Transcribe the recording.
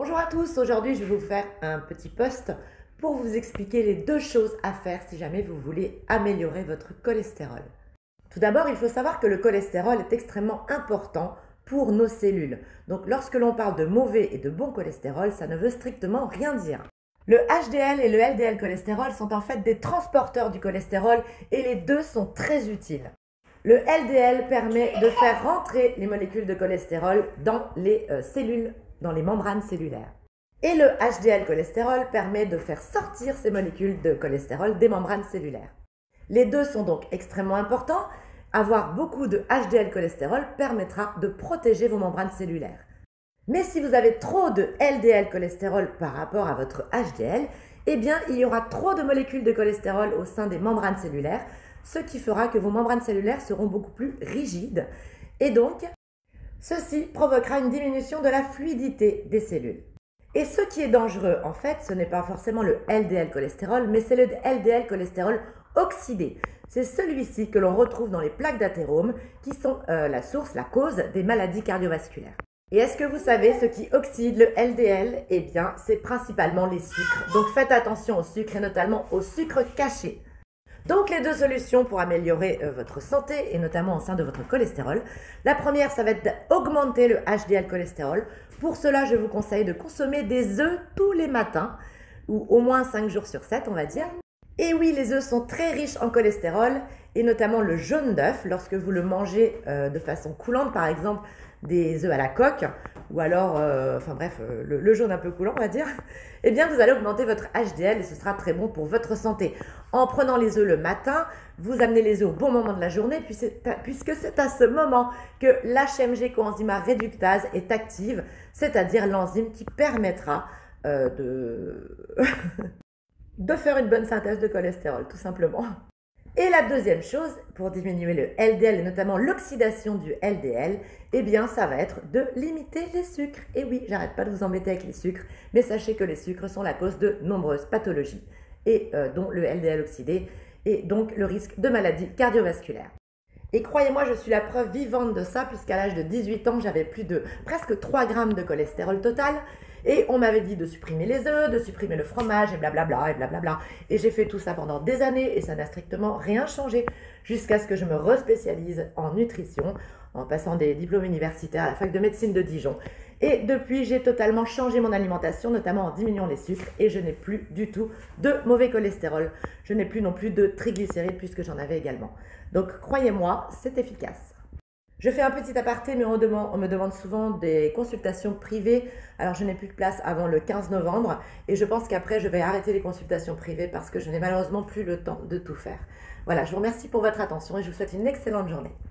Bonjour à tous, aujourd'hui je vais vous faire un petit post pour vous expliquer les deux choses à faire si jamais vous voulez améliorer votre cholestérol. Tout d'abord, il faut savoir que le cholestérol est extrêmement important pour nos cellules. Donc lorsque l'on parle de mauvais et de bon cholestérol, ça ne veut strictement rien dire. Le HDL et le LDL cholestérol sont en fait des transporteurs du cholestérol et les deux sont très utiles. Le LDL permet de faire rentrer les molécules de cholestérol dans les cellules, dans les membranes cellulaires. Et le HDL cholestérol permet de faire sortir ces molécules de cholestérol des membranes cellulaires. Les deux sont donc extrêmement importants. Avoir beaucoup de HDL cholestérol permettra de protéger vos membranes cellulaires. Mais si vous avez trop de LDL cholestérol par rapport à votre HDL, eh bien il y aura trop de molécules de cholestérol au sein des membranes cellulaires, ce qui fera que vos membranes cellulaires seront beaucoup plus rigides et donc ceci provoquera une diminution de la fluidité des cellules. Et ce qui est dangereux en fait, ce n'est pas forcément le LDL cholestérol, mais c'est le LDL cholestérol oxydé. C'est celui-ci que l'on retrouve dans les plaques d'athérome qui sont la source, la cause des maladies cardiovasculaires. Et est-ce que vous savez ce qui oxyde le LDL? Eh bien, c'est principalement les sucres. Donc faites attention aux sucres et notamment aux sucres cachés. Donc les deux solutions pour améliorer votre santé et notamment au sein de votre cholestérol. La première, ça va être d'augmenter le HDL cholestérol. Pour cela, je vous conseille de consommer des œufs tous les matins ou au moins 5 jours sur 7, on va dire. Et oui, les œufs sont très riches en cholestérol et notamment le jaune d'œuf, lorsque vous le mangez de façon coulante, par exemple des œufs à la coque ou alors, le jaune un peu coulant, on va dire, eh bien vous allez augmenter votre HDL et ce sera très bon pour votre santé. En prenant les œufs le matin, vous amenez les œufs au bon moment de la journée puisque c'est à ce moment que l'HMG coenzyme réductase est active, c'est-à-dire l'enzyme qui permettra de faire une bonne synthèse de cholestérol, tout simplement. Et la deuxième chose, pour diminuer le LDL et notamment l'oxydation du LDL, eh bien ça va être de limiter les sucres. Et oui, j'arrête pas de vous embêter avec les sucres, mais sachez que les sucres sont la cause de nombreuses pathologies, et dont le LDL oxydé, et donc le risque de maladies cardiovasculaires. Et croyez-moi, je suis la preuve vivante de ça, puisqu'à l'âge de 18 ans, j'avais plus de presque 3 grammes de cholestérol total. Et on m'avait dit de supprimer les œufs, de supprimer le fromage, et blablabla, et blablabla. Et j'ai fait tout ça pendant des années, et ça n'a strictement rien changé, jusqu'à ce que je me respécialise en nutrition, en passant des diplômes universitaires à la fac de médecine de Dijon. Et depuis, j'ai totalement changé mon alimentation, notamment en diminuant les sucres, et je n'ai plus du tout de mauvais cholestérol. Je n'ai plus non plus de triglycérides, puisque j'en avais également. Donc, croyez-moi, c'est efficace. Je fais un petit aparté, mais on me demande souvent des consultations privées. Alors, je n'ai plus de place avant le 15 novembre et je pense qu'après, je vais arrêter les consultations privées parce que je n'ai malheureusement plus le temps de tout faire. Voilà, je vous remercie pour votre attention et je vous souhaite une excellente journée.